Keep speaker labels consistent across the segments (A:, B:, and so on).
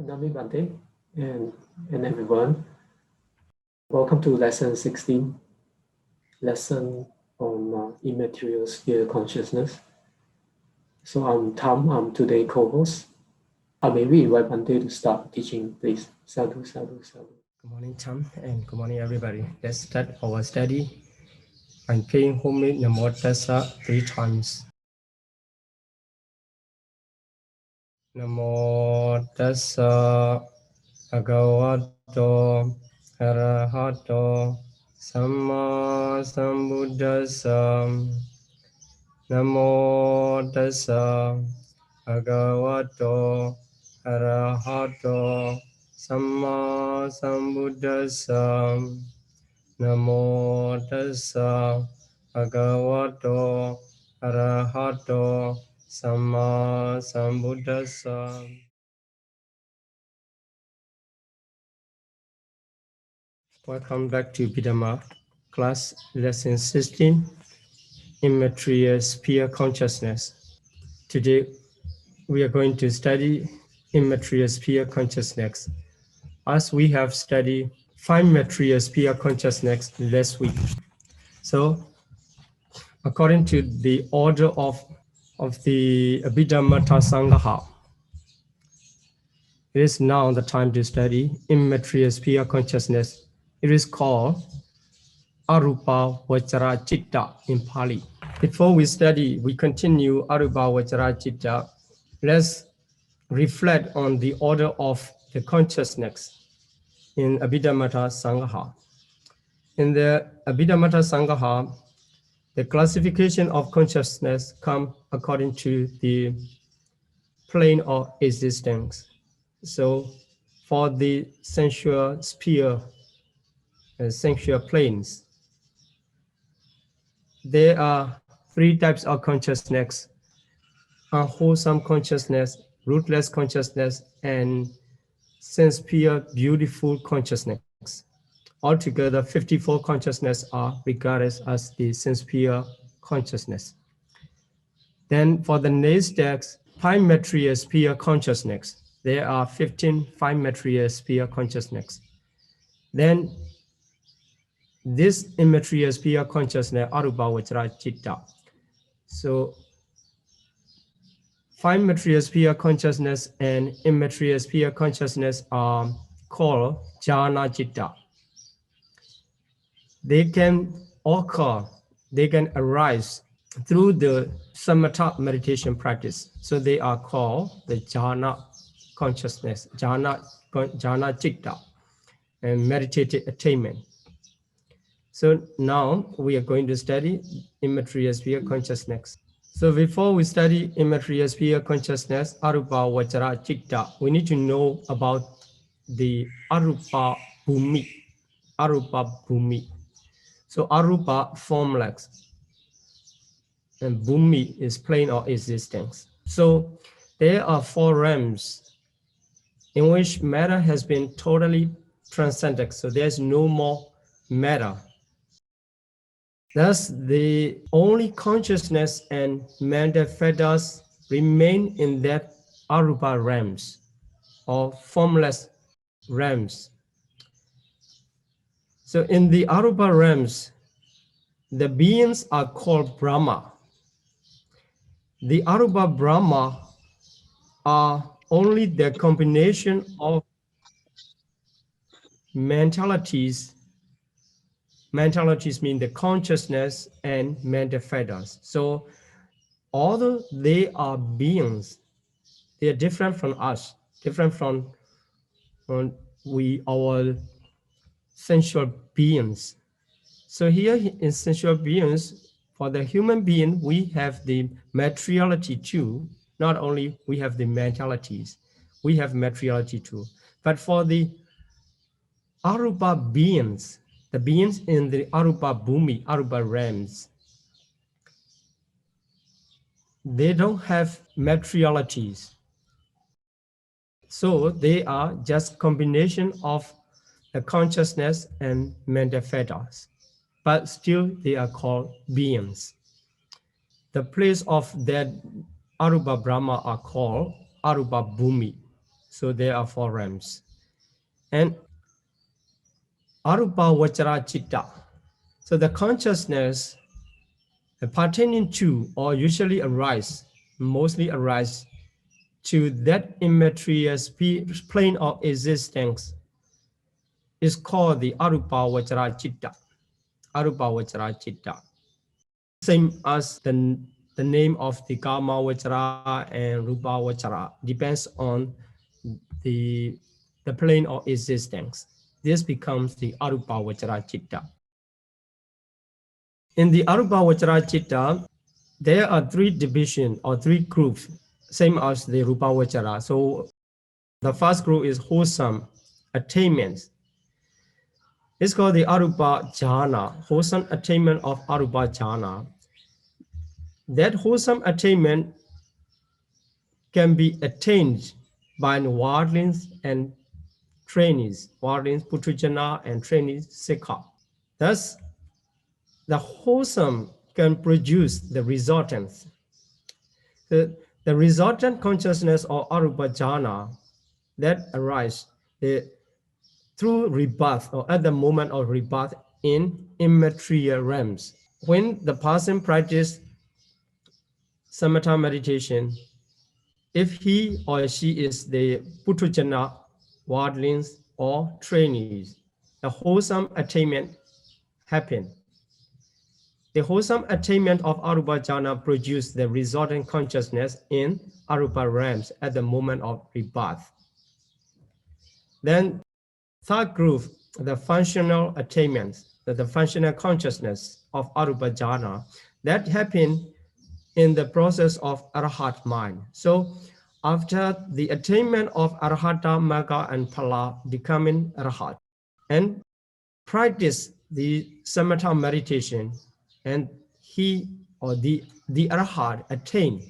A: Nami Bante and everyone. Welcome to lesson 16, lesson on immaterial sphere consciousness. So I'm Tham, I'm today's co-host. May we invite Bante to start teaching, please. Sadhu, sadhu, sadhu.
B: Good morning, Tham, and good morning, everybody. Let's start our study by paying homage Namo Tassa 3 times. Namo Tassa Bhagavato Arahato Samma Sambuddhassa. Namo Tassa Bhagavato Arahato Samma Sambuddhassa. Namo Tassa Bhagavato Arahato Samma Sambuddhassa. Welcome back to Abhidhamma class lesson 16, Immaterial Sphere Consciousness. Today we are going to study Immaterial Sphere Consciousness, as we have studied 5 Material Sphere Consciousness last week. So according to the order of the Abhidhamma Sangha, it is now the time to study Immaterial Sphere Consciousness. It is called Arupa Vajra Citta in Pali. Before we study, we continue Arupa Vajra Citta. Let's reflect on the order of the consciousness in Abhidhamma Sangha. In the Abhidhamma Sangha, the classification of consciousness comes according to the plane of existence. So for the sensual sphere, sensual planes, there are 3 types of consciousness: unwholesome consciousness, rootless consciousness, and sense-pure beautiful consciousness. Altogether, 54 consciousness are regarded as the sense-pure consciousness. Then for the next steps, 5 material sphere consciousness. There are 15 5 material sphere consciousness. Then this immaterial sphere consciousness, Arupa Vajra Citta. So 5 material sphere consciousness and immaterial sphere consciousness are called Jhana Citta. They can occur, they can arise through the samatha meditation practice. So they are called the jhana consciousness, jhana citta, and meditative attainment. So now we are going to study immaterial sphere consciousness. So before we study immaterial sphere consciousness, Arupa Vajra Citta, we need to know about the Arupa Bhumi. Arupa Bhumi. So Arupa, formless, and Bhumi is plane of existence. So there are 4 realms in which matter has been totally transcended. So there's no more matter. Thus, the only consciousness and manifestas remain in that Arupa realms or formless realms. So in the Arupa realms, the beings are called Brahma. The Arupa Brahma are only the combination of mentalities. Mentalities mean the consciousness and manifestas. So although they are beings, they are different from us, different from our sensual beings. So here in sensual beings, for the human being, we have the materiality too. Not only we have the mentalities, we have materiality too. But for the Arupa beings, the beings in the Arupa Bhumi, Arupa realms, they don't have materialities. So they are just combination of the consciousness and manifestas, but still they are called beings. The place of that Arupa Brahma are called Arupa Bhumi. So there are 4 realms. And Arupa Vachara Chitta. So the consciousness pertaining to or usually mostly arise to that immaterial plane of existence is called the Arupa Vachara Chitta. Arupa Vachara Chitta. Same as the name of the Kama Vachara and Rupa Vachara depends on the plane of existence. This becomes the Arupa Vachara Chitta. In the Arupa Vachara Chitta, there are 3 divisions or 3 groups, same as the Rupa Vachara. So the first group is wholesome attainments. It's called the Arupa Jhana, wholesome attainment of Arupa Jhana. That wholesome attainment can be attained by worldlings and trainees, worldlings, Putujana, and trainees, Sikha. Thus, the wholesome can produce the resultants. The resultant consciousness or Arupa Jhana that arise through rebirth or at the moment of rebirth in immaterial realms. When the person practices samatha meditation, if he or she is the Putujana, worldlings, or trainees, the wholesome attainment happen. The wholesome attainment of Arupa Jhana produces the resultant consciousness in Arupa realms at the moment of rebirth. Then, third group, the functional attainments, the functional consciousness of Arupa Jhana, that happen in the process of Arahat mind. So, after the attainment of Arahata, Magga, and Phala, becoming Arahat, and practice the samatha meditation, and he or the Arahat attain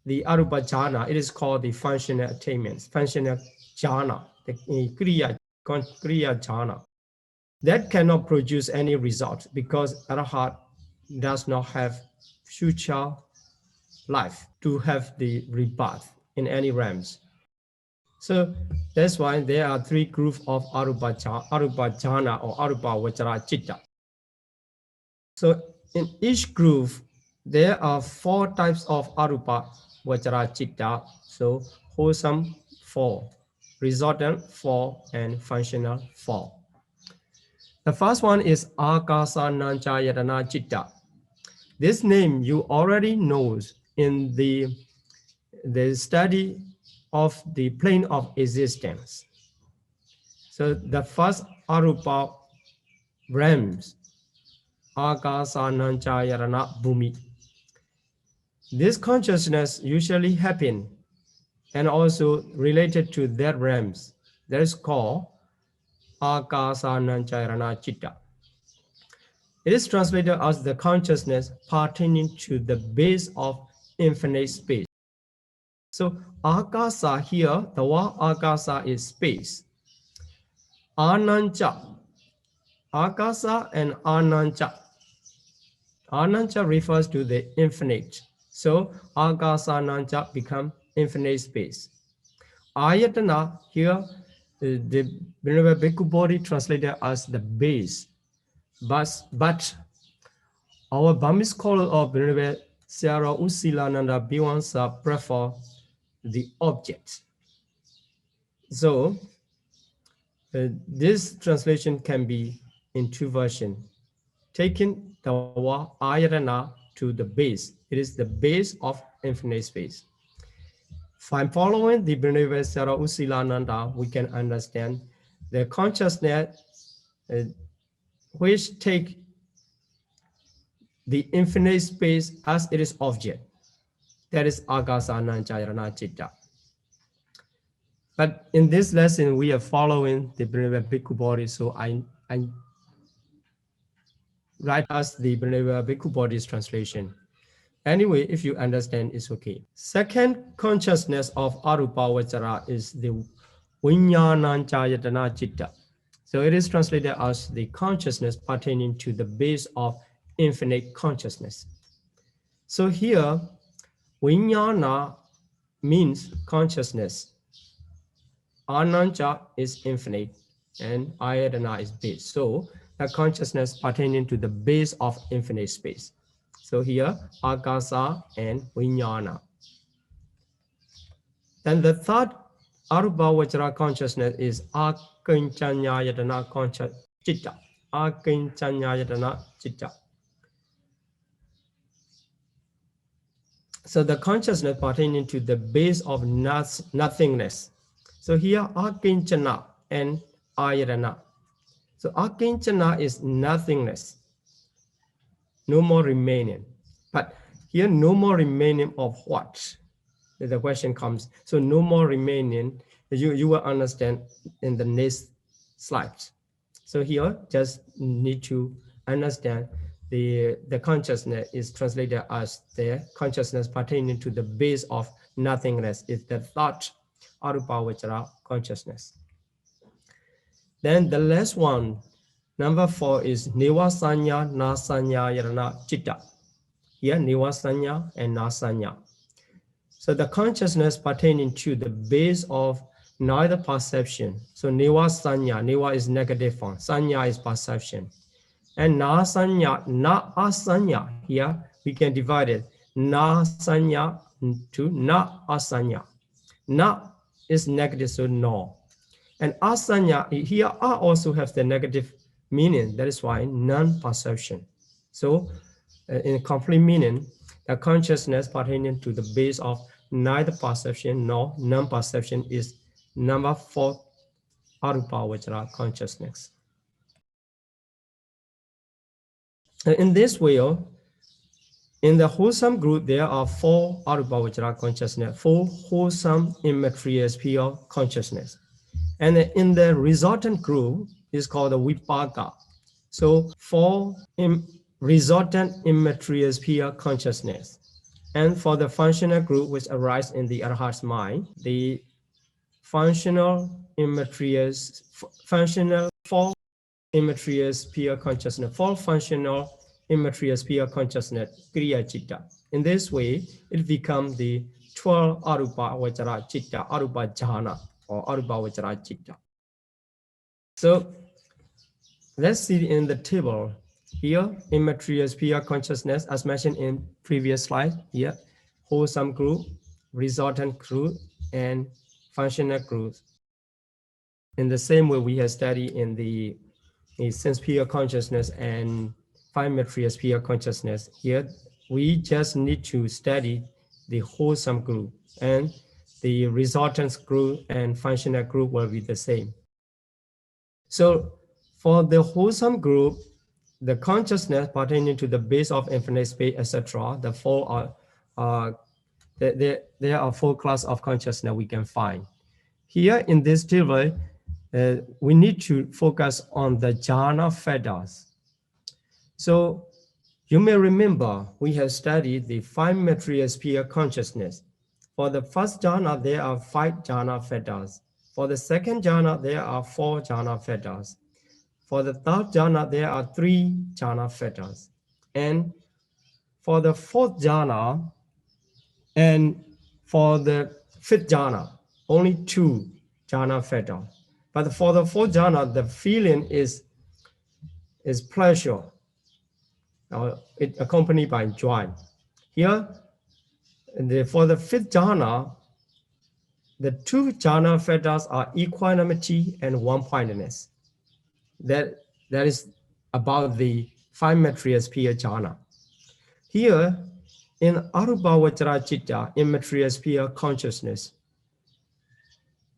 B: the Arupa Jhana. It is called the functional attainments, functional Jhana, the Kriya Jhana. That cannot produce any result because Arahat does not have future life to have the rebirth in any realms. So that's why there are 3 groups of Arupa Jhana or Arupa Vachara Chitta. So in each group, there are 4 types of Arupa Vachara Chitta. So wholesome 4, resultant 4, and functional 4. The first one is Akasa Nanchayatana Chitta. This name you already know in the study of the plane of existence. So the first Arupa realms, Akasa Nanchayatana Bhumi. This consciousness usually happen and also related to that realms. That is called Akasa Nanchayatana Chitta. It is translated as the consciousness pertaining to the base of infinite space. So Akasa here, the word Akasa is space. Anancha, Akasa and Anancha. Anancha refers to the infinite. So Akasa Anancha become infinite space. Ayatana here, the Venerable Bhikkhu Bodhi translated as the base. But our Burmese scholar of Venerable Sayadaw U Silananda Bhikkhu prefer the object. So this translation can be in 2 versions. Taking the word ayatana to the base, it is the base of infinite space. By following the Venerable Sayadaw U Silananda, we can understand the consciousness which take the infinite space as it is object. That is Akasa Nanchayatana Chitta. But in this lesson, we are following the Venerable Bhikkhu Bodhi, so I write as the Venerable Bhikkhu Bodhi's translation. Anyway, if you understand, it's okay. Second consciousness of Arupa Vachara is the Vijnananchayatana Chitta. So it is translated as the consciousness pertaining to the base of infinite consciousness. So here, Vijnana means consciousness. Ananta is infinite, and Ayatana is base. So the consciousness pertaining to the base of infinite space. So here, Akasa and Vijnana. Then the third Arupa Vajra consciousness is Akinchanyayatana conscious chitta. Akinchanyayatana chitta. So the consciousness pertaining to the base of nothingness. So here Akinchana and Ayatana. So Akinchana is nothingness. No more remaining. But here no more remaining of what? The question comes. So no more remaining. You will understand in the next slides. So here just need to understand the consciousness is translated as the consciousness pertaining to the base of nothingness is the thought Arupa Vajra consciousness. Then the last one, number 4 is Neva Sanya, Na Sanya, Yarana Chitta. Here Neva Sanya and Na Sanya. So the consciousness pertaining to the base of neither perception. So Neva Sanya, Neva is negative form, Sanya is perception. And Na Sanya, Na Asanya, here we can divide it. Na Sanya to Na Asanya. Na is negative, so no. And Asanya, here A also has the negative meaning. That is why non-perception. So in complete meaning, the consciousness pertaining to the base of neither perception nor non-perception is number 4 Arupa Vajra consciousness. In this way, in the wholesome group, there are 4 Arupa Vajra consciousness, 4 wholesome immaterial pure consciousness. And in the resultant group is called the Vipaka. So 4 resultant immaterial pure consciousness. And for the functional group which arise in the Arhat's mind, the functional immaterials, functional 4 immaterial pure consciousness, 4 functional immaterial pure consciousness, Kriya Chitta. In this way, it becomes the 12 Arupa Vajra Chitta, Arupa Jhana, or Arupa Vajra Chitta. So let's see in the table. Here, immaterial pure consciousness, as mentioned in previous slide, here, wholesome group, resultant group, and functional group. In the same way we have studied in the sense pure consciousness and 5 material pure consciousness, here we just need to study the wholesome group, and the resultant group and functional group will be the same. So for the wholesome group, the consciousness pertaining to the base of infinite space, etc., the 4 are there are 4 classes of consciousness we can find. Here in this table, we need to focus on the jhana fetters. So you may remember we have studied the 5 material pure consciousness. For the first jhana, there are 5 jhana fetters. For the second jhana, there are 4 jhana fetters. For the third jhana, there are 3 jhana fetters. And for the 4th jhana and for the 5th jhana, only 2 jhana fetters. But for the 4th jhana, the feeling is pleasure. It accompanied by joy. Here, for the 5th jhana, the 2 jhana fetters are equanimity and one-pointedness. That is about the 5 material pure jhana. Here, in Arupa Vajra Chitta, immaterial pure consciousness,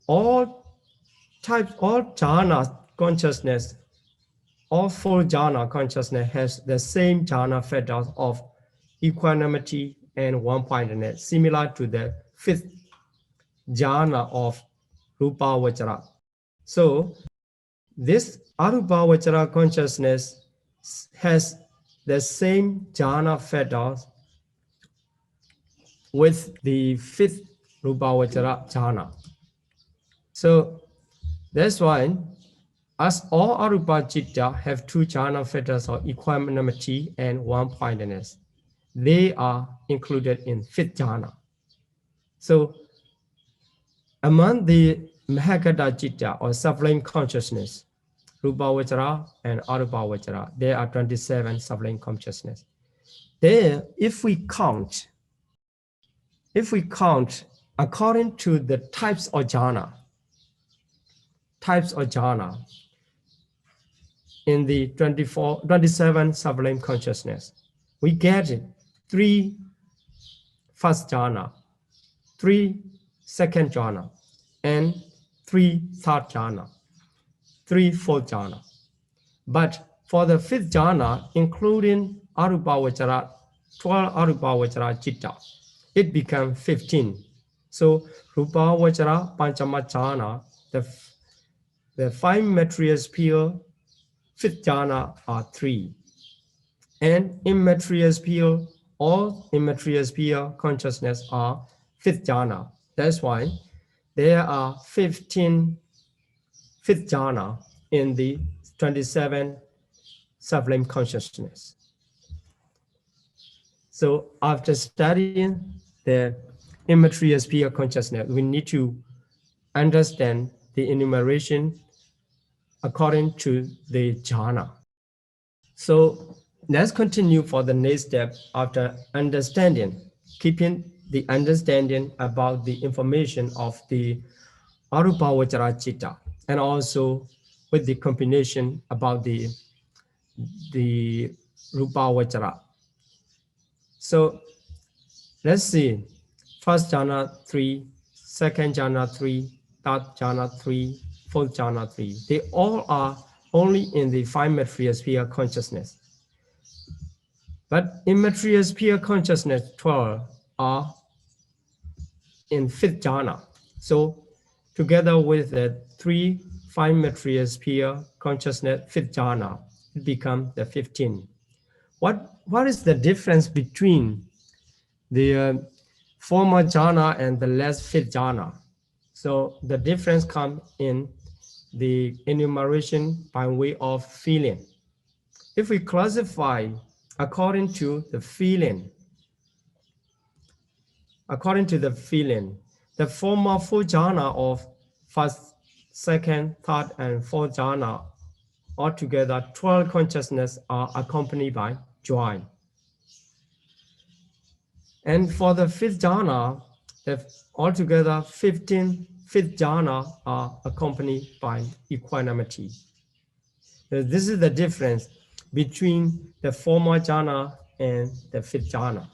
B: all jhana consciousness, all 4 jhana consciousness has the same jhana fetters of equanimity and one-pointedness, similar to the 5th jhana of Rupa Vajra. So this Arupa Vajra consciousness has the same jhana fetters with the 5th Rupa Vajra jhana. So that's why, as all Arupa Chitta have 2 jhana fetters of equanimity and one-pointedness, they are included in 5th jhana. So among the Mahagata Citta or sublime consciousness, Rupa Vajra and Arupa Vajra. There are 27 sublime consciousness. There, if we count according to the types of jhana in the 27 sublime consciousness, we get 3 first jhana, 3 second jhana, and 3 third jhana, 3 fourth jhana. But for the 5th jhana, including Arupa Vajra, 12 Arupa Vajra Citta, it becomes 15. So Rupa Vajra Panchama jhana, the 5 material sphere, 5th jhana are 3. And immaterial sphere, all immaterial sphere consciousness are 5th jhana. That's why there are 15 5th jhana in the 27 sublime consciousness. So after studying the immaterial sphere consciousness, we need to understand the enumeration according to the jhana. So let's continue for the next step after understanding, keeping the understanding about the information of the Arupa Vajra Citta, and also with the combination about the Rupa Vajra. So let's see, first jhana 3, second jhana 3, third jhana 3, fourth jhana 3. They all are only in the 5 material sphere consciousness. But immaterial sphere consciousness 12 are in 5th jhana. So together with the 3 5 material sphere consciousness 5th jhana, it becomes the 15. What is the difference between the former jhana and the last 5th jhana? So the difference comes in the enumeration by way of feeling. If we classify according to the feeling, the former 4 jhana of first, second, third, and fourth jhana, altogether 12 consciousness are accompanied by joy. And for the 5th jhana, altogether 15 5th jhana are accompanied by equanimity. So this is the difference between the former jhana and the 5th jhana.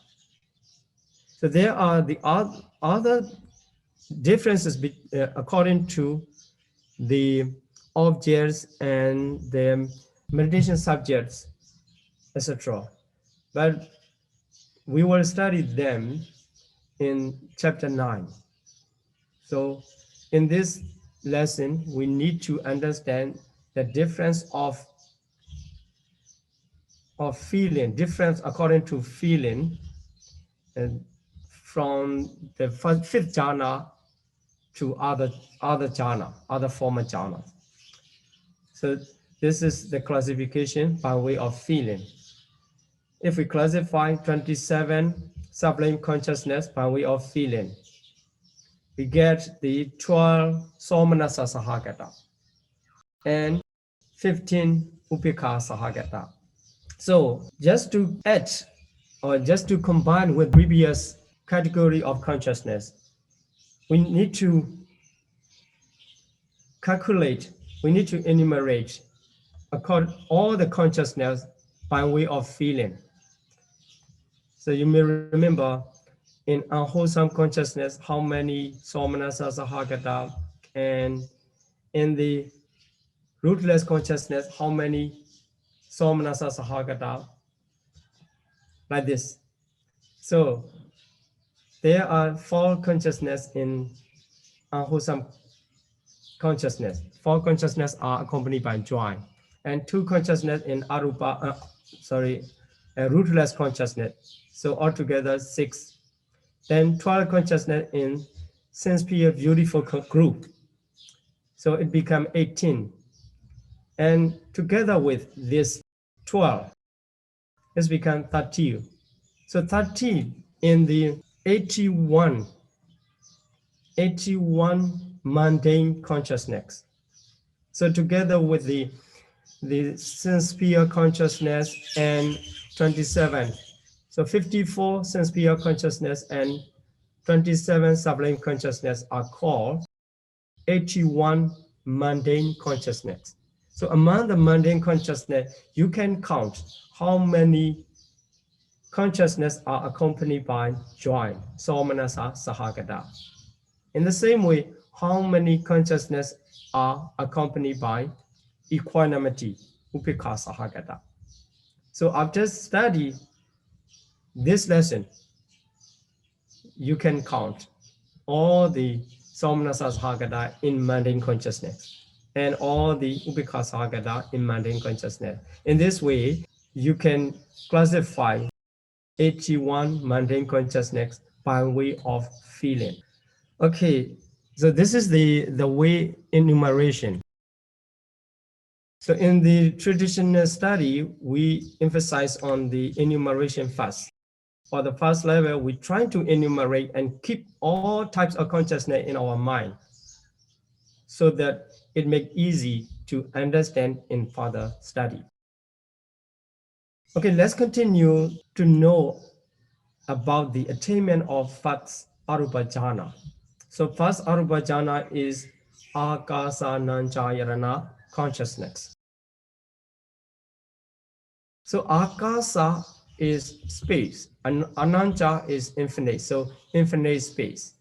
B: So there are the other differences according to the objects and the meditation subjects, etc. But we will study them in chapter 9. So in this lesson, we need to understand the difference of feeling, difference according to feeling, and from the 5th jhana to other jhana, other former jhana. So this is the classification by way of feeling. If we classify 27 sublime consciousness by way of feeling, we get the 12 somanasa sahagata and 15 upekha sahagata. So just to add or just to combine with previous category of consciousness, we need to calculate, we need to enumerate all the consciousness by way of feeling. So you may remember in unwholesome consciousness how many somanasa sahagata, and in the rootless consciousness how many somanasa sahagata, like this. So there are 4 consciousness in unwholesome consciousness. 4 consciousness are accompanied by joy, and 2 consciousness in rootless consciousness. So altogether 6. Then 12 consciousness in sense pure beautiful group. So it becomes 18. And together with this 12, it's become 30. So 30 in the 81 mundane consciousness. So together with the sense-sphere consciousness and 27, so 54 sense-sphere consciousness and 27 sublime consciousness are called 81 mundane consciousness. So among the mundane consciousness, you can count how many consciousness are accompanied by joy, somanasa sahagata. In the same way, how many consciousness are accompanied by equanimity, upekha sahagata. So after study this lesson, you can count all the somanasa sahagata in mundane consciousness and all the upekha sahagata in mundane consciousness. In this way, you can classify 81 mundane consciousness by way of feeling. Okay, so this is the way enumeration. So in the traditional study, we emphasize on the enumeration first. For the first level, we try to enumerate and keep all types of consciousness in our mind so that it makes easy to understand in further study. Okay, let's continue to know about the attainment of first arupa jhana. So first arupa jhana is akasananchayarana consciousness. So akasa is space and ananta is infinite, so infinite space.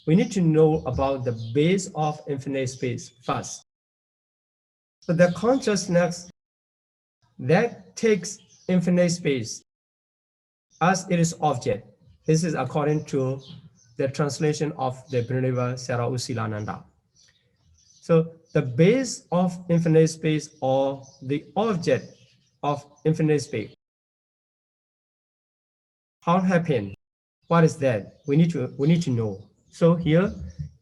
B: We need to know about the base of infinite space first. So the consciousness that takes infinite space as it is object. This is according to the translation of the Venerable Sarah Usilananda. So the base of infinite space or the object of infinite space. How it happened? What is that? We need to know. So here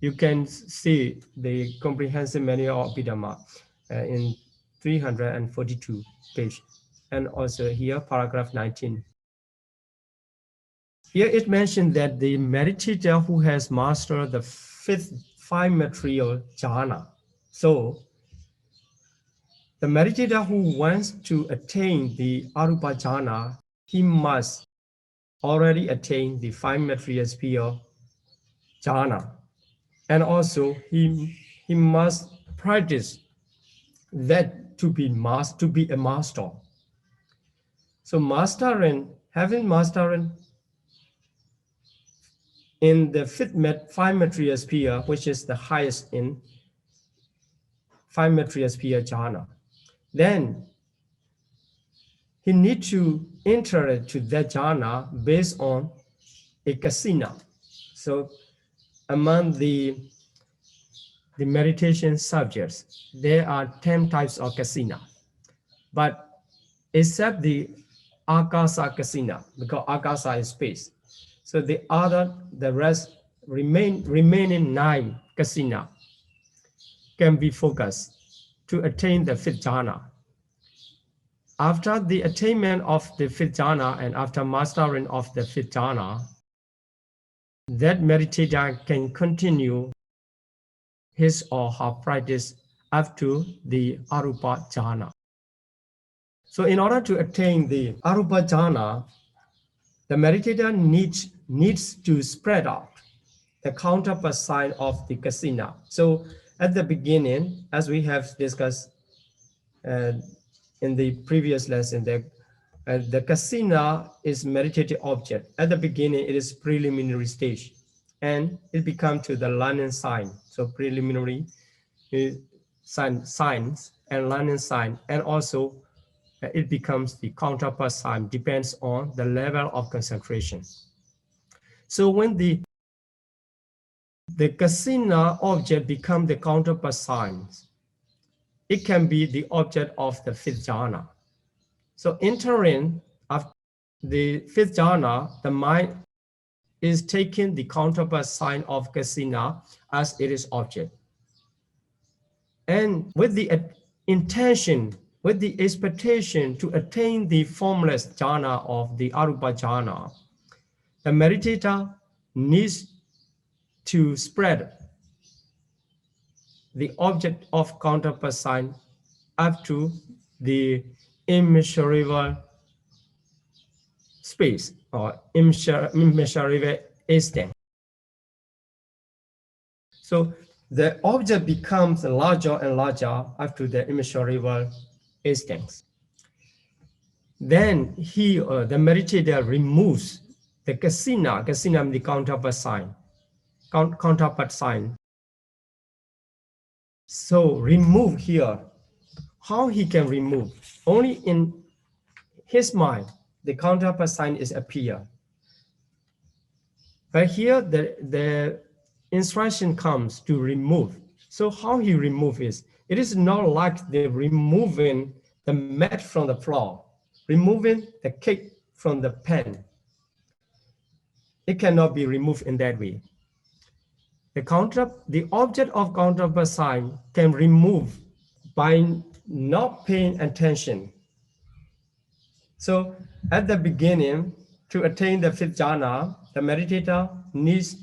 B: you can see the comprehensive manual of Abhidhamma in 342 page, and also here paragraph 19. Here it mentioned that the meditator who has mastered the five material jhana. So the meditator who wants to attain the arupa jhana, he must already attain the five material sphere jhana. And also he must practice that to be a master. So having mastering in the five material sphere, which is the highest in five material sphere jhana, then he needs to enter to that jhana based on a kasina. So among the meditation subjects, there are 10 types of kasina, but except the akasa kasina, because akasa is space. So the rest remaining 9 kasina can be focused to attain the fifth jhana. After the attainment of the fifth jhana and after mastering of the fifth jhana, that meditator can continue his or her practice up to the arupa jhana. So in order to attain the arupa jhana, the meditator needs to spread out the counterpart sign of the kasina. So at the beginning, as we have discussed in the previous lesson, the kasina is meditative object. At the beginning, it is preliminary stage, and it becomes to the learning sign. So preliminary signs and learning sign, and also it becomes the counterpart sign, depends on the level of concentration. So when the kasina object become the counterpart signs, it can be the object of the fifth jhana. So entering after the fifth jhana, the mind is taking the counterpart sign of kasina as it is object. And with the intention, with the expectation to attain the formless jhana of the arupa jhana, the meditator needs to spread the object of counterpart sign up to the immeasurable space or immeasurable extent. So the object becomes larger and larger up to the immeasurable extent. Then the meditator removes the kasina means the counterpart sign. So remove here. How he can remove? Only in his mind, the counterpart sign is appear. But here the instruction comes to remove. So how he remove is, it is not like the removing the mat from the floor, removing the cake from the pen. It cannot be removed in that way. The object of counterpart sign can remove by not paying attention. So at the beginning, to attain the fifth jhana, the meditator needs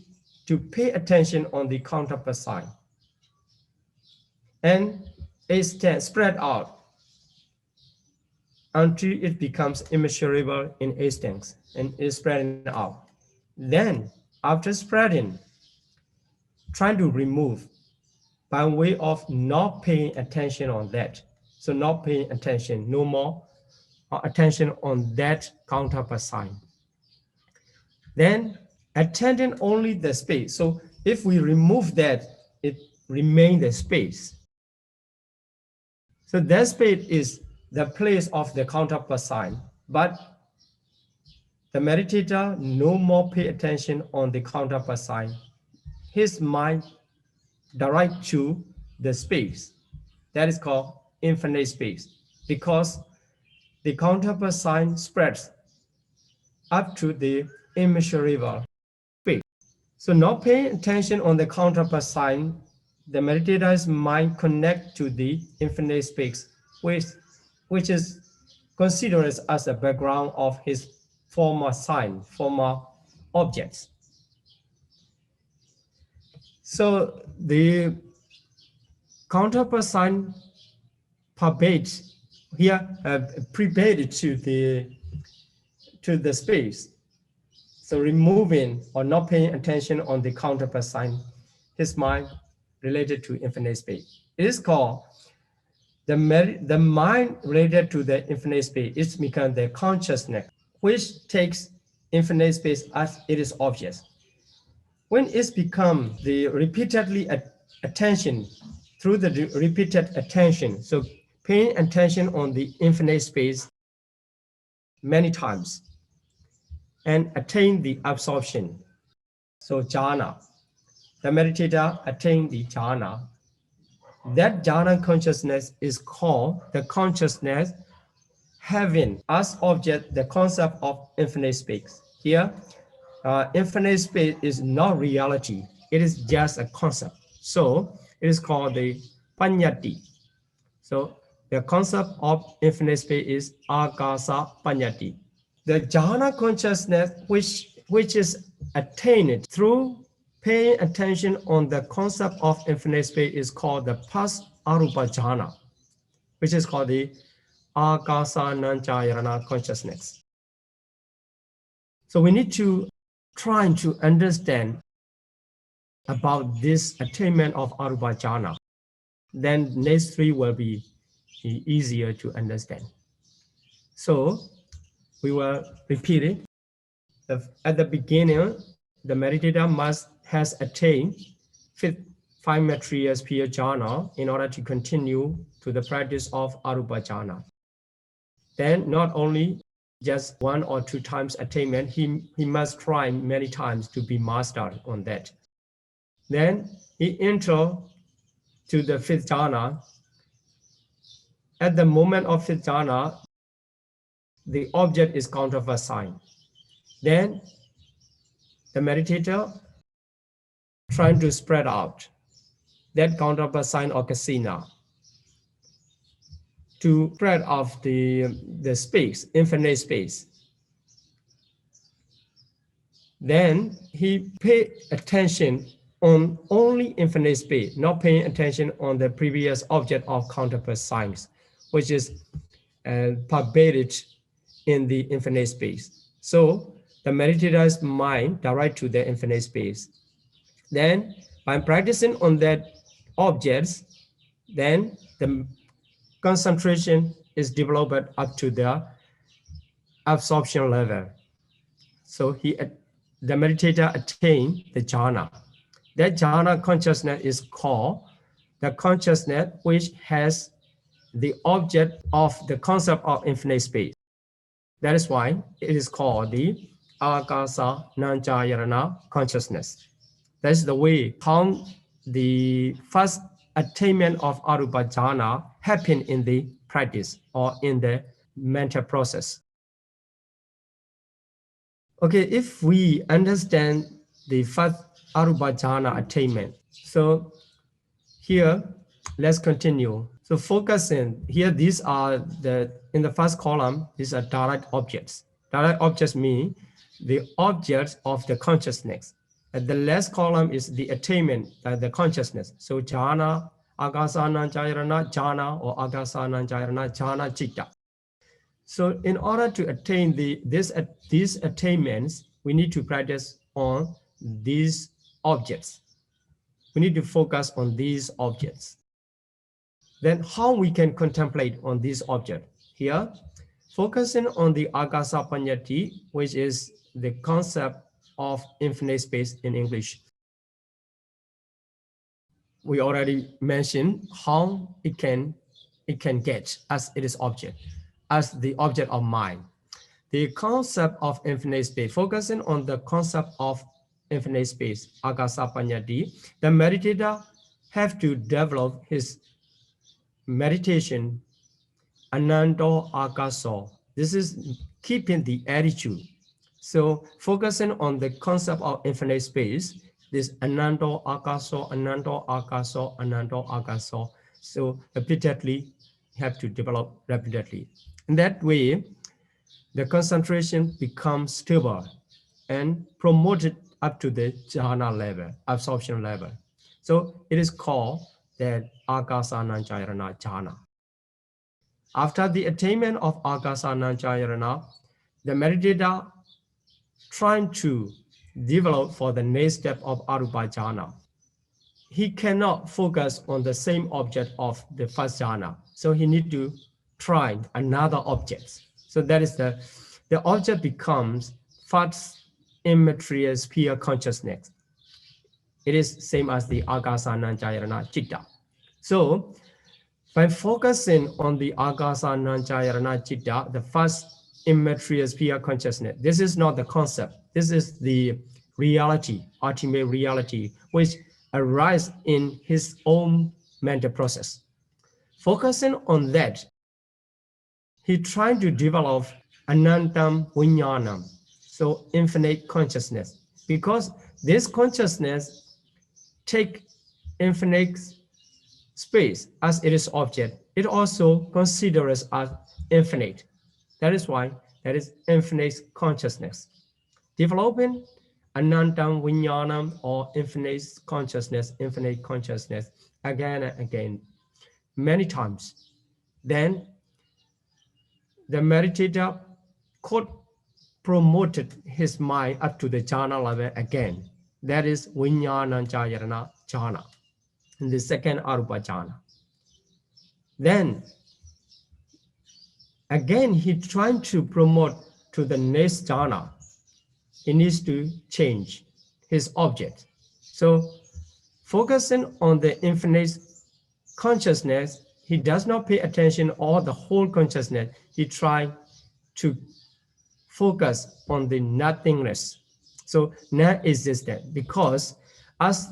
B: to pay attention on the counterpart sign. And it spread out until it becomes immeasurable in extent and is spreading out. Then after spreading, trying to remove by way of not paying attention on that. So not paying attention, no more attention on that counterpart sign. Then attending only the space. So if we remove that, it remains the space. So that space is the place of the counterpart sign, but the meditator no more pay attention on the counterpart sign. His mind direct to the space. That is called infinite space, because the counterpart sign spreads up to the immeasurable space. So not paying attention on the counterpart sign, the meditator's mind connects to the infinite space, which is considered as a background of his former sign, former objects. So the counterpart sign pervades here, prepared to the space. So removing or not paying attention on the counterpart sign, his mind related to infinite space. It is called the mind related to the infinite space. It's become the consciousness, which takes infinite space as it is object. When it's become the repeatedly attention, through the repeated attention, so paying attention on the infinite space many times and attain the absorption. So jhana, the meditator attain the jhana. That jhana consciousness is called the consciousness having as object the concept of infinite space. Here, infinite space is not reality. It is just a concept. So it is called the paññāti. So the concept of infinite space is akasa paññāti. The jhana consciousness, which is attained through paying attention on the concept of infinite space, is called the pas arupa jhana, which is called the akasa nanchayana consciousness. So we need to try to understand about this attainment of arupa jhana. Then next three will be easier to understand. So we will repeat it. At the beginning, the meditator has attained five material sphere jhana in order to continue to the practice of arupa jhana. Then not only just one or two times attainment, he must try many times to be mastered on that. Then he enters to the fifth jhana. At the moment of fifth jhana, the object is counterpart sign. Then the meditator trying to spread out that counterpart sign or kasina to spread out the space, infinite space. Then he pay attention on only infinite space, not paying attention on the previous object of counterpart signs, which is pervaded in the infinite space. So the meditator's mind direct to the infinite space. Then by practicing on that objects, then the concentration is developed up to the absorption level. So the meditator attained the jhana. That jhana consciousness is called the consciousness which has the object of the concept of infinite space. That is why it is called the Akasa Nanjayarana consciousness. That's the way how the first attainment of Arupa jhana happen in the practice or in the mental process. Okay, if we understand the first Arupa jhana attainment, so here let's continue. So focusing here, these are in the first column, these are direct objects. Direct objects mean the objects of the consciousness. And the last column is the attainment, the consciousness. So jhana, agasananjayarana jhana, or agasananjayarana jhana citta. So in order to attain these attainments, we need to practice on these objects. We need to focus on these objects. Then how we can contemplate on this object? Here, focusing on the agasa paññādhi, which is the concept of infinite space in English. We already mentioned how it can get as it is object, as the object of mind. The concept of infinite space, focusing on the concept of infinite space, agasa paññādhi, the meditator have to develop his meditation anando akaso. This is keeping the attitude. So focusing on the concept of infinite space, this anando akaso, anando akaso, anando akaso. So repeatedly have to develop repeatedly. In that way, the concentration becomes stable and promoted up to the jhana level, absorption level. So it is called the agasananjayarana jhana. After the attainment of agasananjayarana, the meditator trying to develop for the next step of arupa jhana. He cannot focus on the same object of the first jhana. So he need to try another object. So that is the object becomes first immaterial sphere consciousness. It is same as the agasananjayarana citta. So by focusing on the agasananjayarana citta, the first immaterial sphere consciousness, this is not the concept. This is the reality, ultimate reality, which arises in his own mental process. Focusing on that, he tried to develop anantam viññānam, so infinite consciousness, because this consciousness take infinite space as it is object. It also considers as infinite. That is why that is infinite consciousness. Developing anantam viññānam, or infinite consciousness again and again, many times. Then the meditator could promote his mind up to the jhana level again. That is viññānanjayarana jhana, in the second arupa jhana. Then again, he trying to promote to the next jhana. He needs to change his object. So focusing on the infinite consciousness, he does not pay attention or the whole consciousness. He try to focus on the nothingness. So non-existent, because as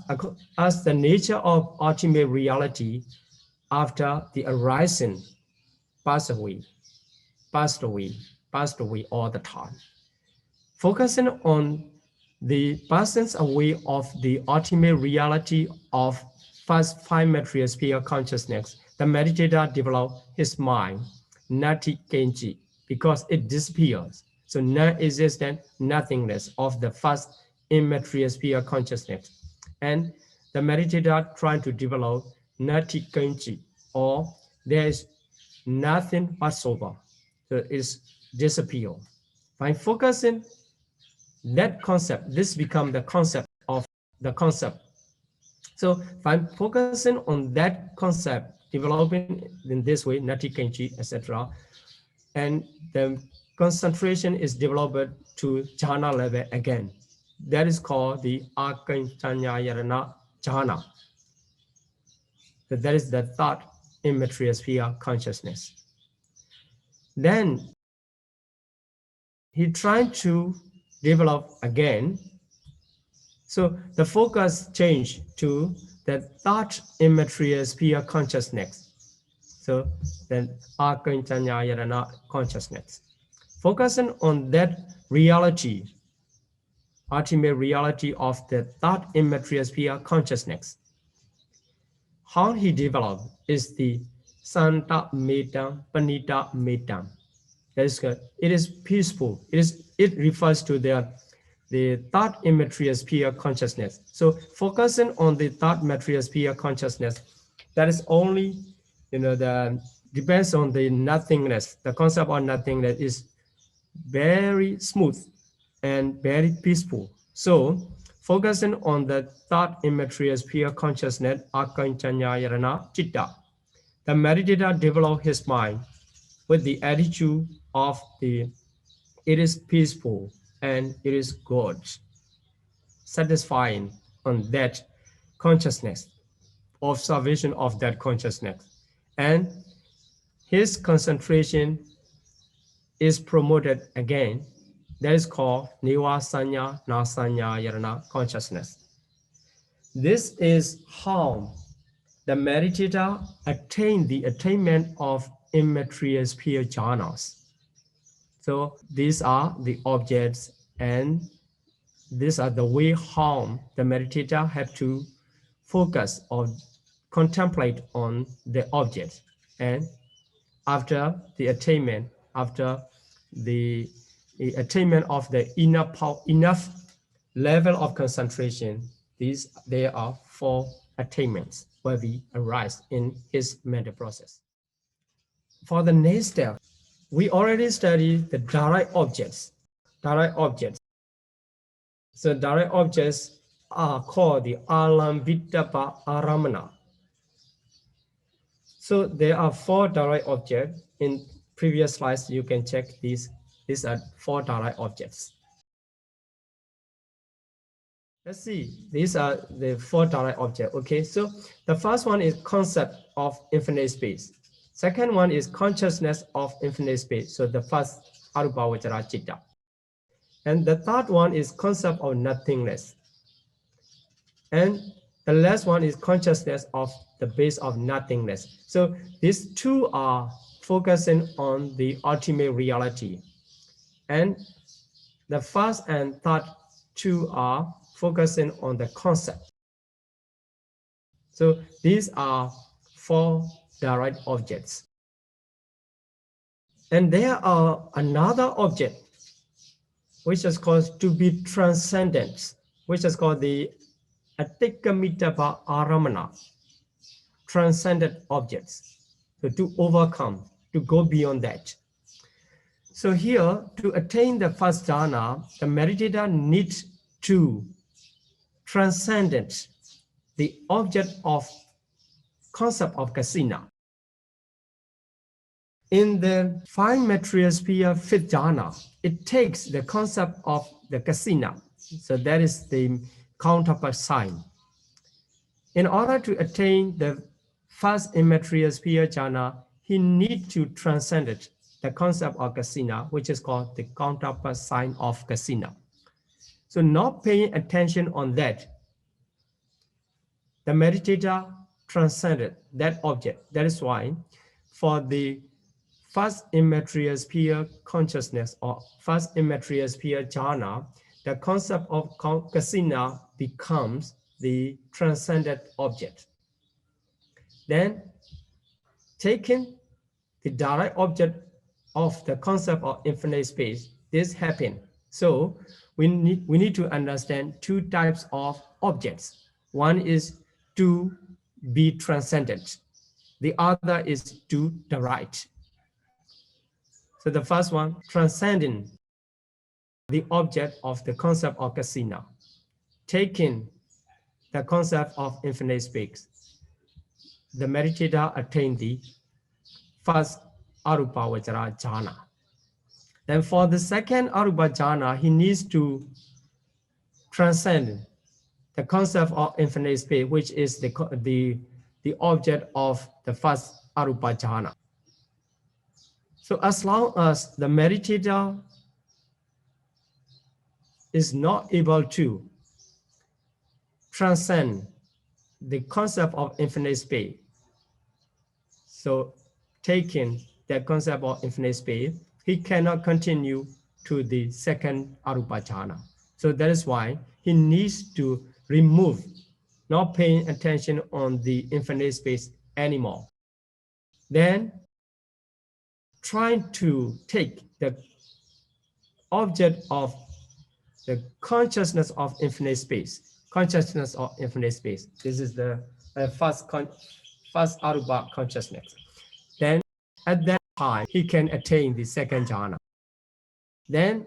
B: the nature of ultimate reality, after the arising, passed away all the time. Focusing on the passing away of the ultimate reality of first five material sphere consciousness, the meditator develops his mind, nati kenji, because it disappears. So non-existent nothingness of the first immaterial sphere consciousness. and the meditator trying to develop nati kanchi, or there is nothing whatsoever, so it's disappear. By focusing that concept, this becomes the concept of the concept. So by focusing on that concept, developing in this way, nati kanchi, etc., and the concentration is developed to jhana level again. That is called the Akanchanyayarana jhana. So that is the third immaterial sphere consciousness. Then he tried to develop again. So the focus changed to the third immaterial sphere consciousness. So then Akanchanyayarana consciousness. Focusing on that reality, ultimate reality of the third immaterial sphere consciousness. How he developed is the Santa Metam, Panita Metam. That is good. It is peaceful. It refers to the third immaterial sphere consciousness. So focusing on the third material sphere consciousness, that is only, depends on the nothingness. The concept of nothingness is very smooth and very peaceful. So focusing on the third immaterial sphere consciousness, Akanchanyayarana Chitta, the meditator developed his mind with the attitude of it is peaceful and it is good, satisfying on that consciousness, observation of that consciousness. And his concentration is promoted again. That is called Nivasanya Nasanya Yarana consciousness. This is how the meditator attained the attainment of immaterial sphere jhanas. So these are the objects, and these are the way how the meditator have to focus or contemplate on the object. And after the attainment, after the attainment of the enough level of concentration, there are 4 attainments where we arise in his mental process. For the next step, we already studied the direct objects. Direct objects. So direct objects are called the alambitapa aramana. So there are 4 direct objects. In previous slides, you can check these. These are 4 direct objects. Let's see. These are the 4 direct objects. Okay, so the first one is concept of infinite space. Second one is consciousness of infinite space. So the first arupavachara chitta. And the third one is concept of nothingness. And the last one is consciousness of the base of nothingness. So these 2 are focusing on the ultimate reality. And the first and third 2 are focusing on the concept. So these are 4 direct objects. And there are another object which is called to be transcendent, which is called the Atikamitapa Aramana, transcendent objects. So to overcome, to go beyond that. So here, to attain the first jhana, the meditator needs to transcend the object of concept of kasina. In the 5 material sphere 5th jhana, it takes the concept of the kasina. So that is the counterpart sign. In order to attain the first immaterial sphere jhana, he needs to transcend it, the concept of kasina, which is called the counterpart sign of kasina. So not paying attention on that, the meditator transcended that object. That is why for the first immaterial sphere consciousness or first immaterial sphere jhana, the concept of kasina becomes the transcendent object. Then taking the direct object of the concept of infinite space, this happens. So we need to understand 2 types of objects. One is to be transcendent. The other is to the right. So the first one, transcending the object of the concept of kasina, taking the concept of infinite space. The meditator attained the first arupa vajra jhana. Then for the second arupa jhana, he needs to transcend the concept of infinite space, which is the object of the first arupa jhana. So as long as the meditator is not able to transcend the concept of infinite space, so taking that concept of infinite space, he cannot continue to the second arupa jhana. So that is why he needs to remove, not paying attention on the infinite space anymore. Then trying to take the object of the consciousness of infinite space, consciousness of infinite space. This is the first arupa consciousness. Then at that time, he can attain the second jhana. Then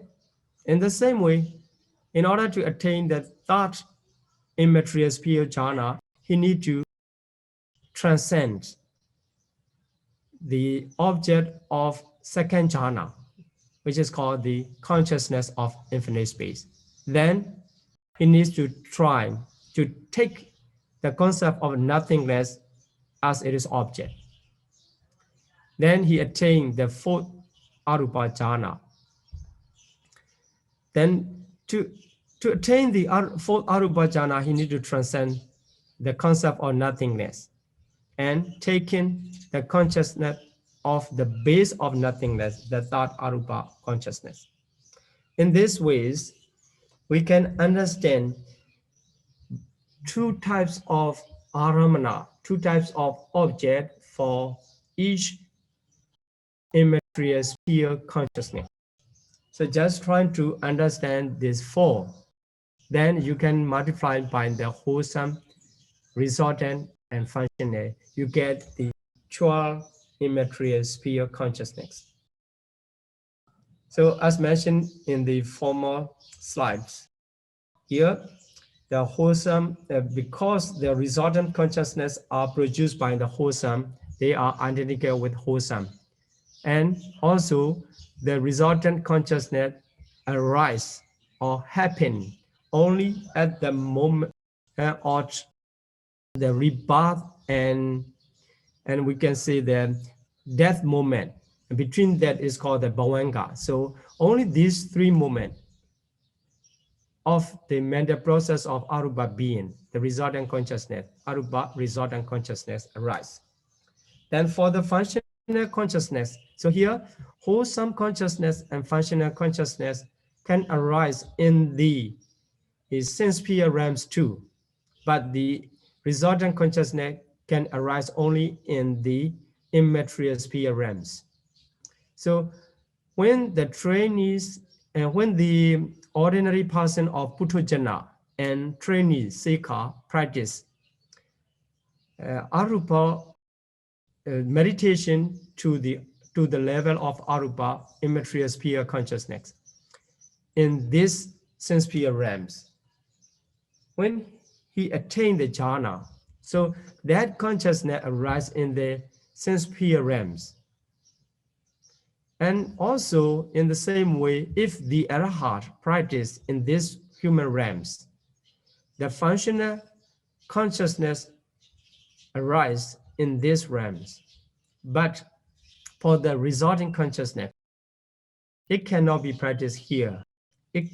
B: in the same way, in order to attain the third immaterial sphere jhana, he needs to transcend the object of second jhana, which is called the consciousness of infinite space. Then he needs to try to take the concept of nothingness as it is object. Then he attained the fourth arupa jhana. Then to attain the fourth arupa jhana, he needs to transcend the concept of nothingness and taking the consciousness of the base of nothingness, the third arupa consciousness. In these ways, we can understand two types of aramana, two types of object for each immaterial sphere consciousness. So just trying to understand these four, then you can multiply by the wholesome, resultant, and functional. You get the 12 immaterial sphere consciousness. So as mentioned in the former slides, here the wholesome, because the resultant consciousness are produced by the wholesome, they are identical with wholesome. And also the resultant consciousness arise or happen only at the moment of the rebirth and we can say the death moment. Between that is called the bhavanga. So only these three moments of the mental process of arupa being, the resultant consciousness, arupa resultant consciousness arise. Then for the functional consciousness, so here wholesome consciousness and functional consciousness can arise in the sense sphere realms too, but the resultant consciousness can arise only in the immaterial sphere realms. So when the trainees and when the ordinary person of Puthujjana and trainee Sikha practice arupa meditation to the level of arupa immaterial sphere consciousness in this sense sphere realms, when he attained the jhana, so that consciousness arises in the sense sphere realms. And also in the same way, if the arhat practice in these human realms, the functional consciousness arises in these realms. But for the resulting consciousness, it cannot be practiced here. It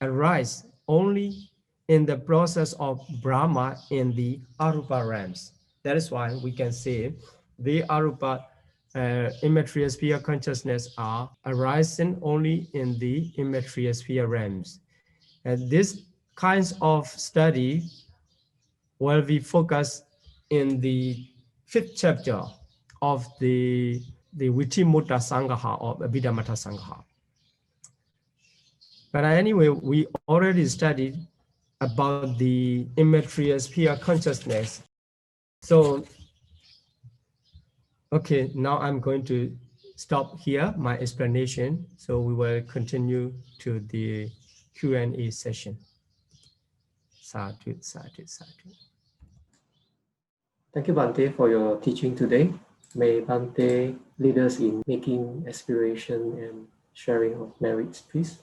B: arises only in the process of Brahma in the arupa realms. That is why we can say the arupa immaterial sphere consciousness are arising only in the immaterial sphere realms. And this kinds of study will be focused in the 5th chapter of the Vitimutta Sangaha or Abhidhamma Sangaha. But anyway, we already studied about the immaterial sphere consciousness. So, okay, now I'm going to stop here my explanation. So we will continue to the Q&A session. Sadhu, sadhu, sadhu.
A: Thank you, Bhante, for your teaching today. May Bhante lead us in making aspiration and sharing of merits, please.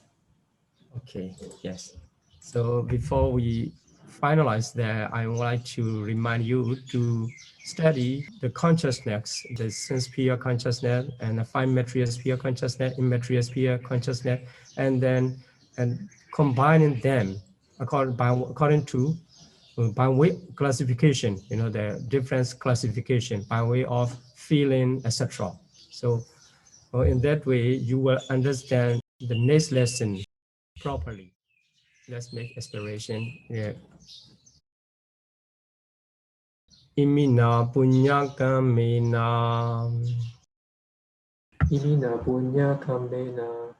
B: Okay, yes. So before we finalize that, I would like to remind you to study the consciousness, the sense sphere consciousness, and the five material sphere consciousness, immaterial sphere consciousness, and then combining them according to by way classification, the difference classification by way of feeling, etc. So in that way, you will understand the next lesson properly. Let's make aspiration. Yeah. Imina punya kamena
A: Imina punya kamena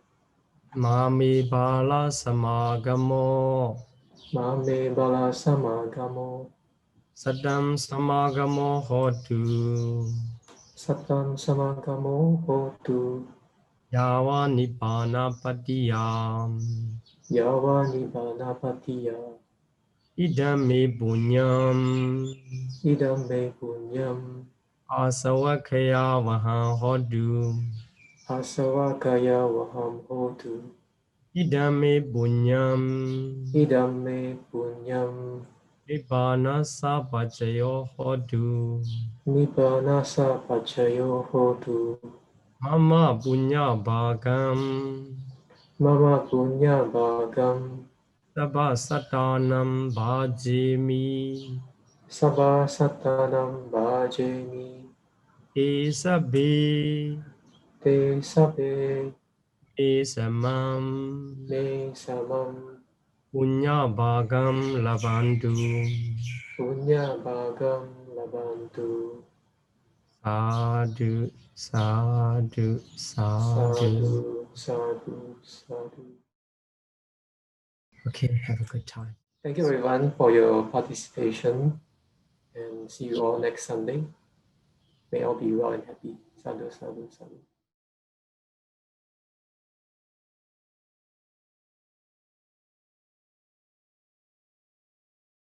B: mami bala samagamo
A: mame bala samagamo
B: sadam samagamo hotu
A: satam samagamo hotu
B: yawa nibbana patiyam
A: yava nibbana patiya
B: idam me punyam
A: idam me punyam
B: asawakaya vaham hotu
A: asavakaya vaham hotu
B: idam me punyam
A: idam me punyam
B: nibbana sapachayo hotu
A: nibbana sa pachayo hotu
B: mama punya bhagam
A: mama punya bhagam
B: sabba satanam bhajemi
A: sabha satanam bhajemi
B: te sabbe
A: te sabe
B: me samam
A: me samam
B: punya bhagam labantu
A: punya bhagam labantu.
B: sadhu sadhu sadhu.
A: Sadhu, sadhu, sadhu.
B: Okay, have a good time.
A: Thank you everyone for your participation and see you all next Sunday. May all be well and happy. Sadhu, sadhu, sadhu.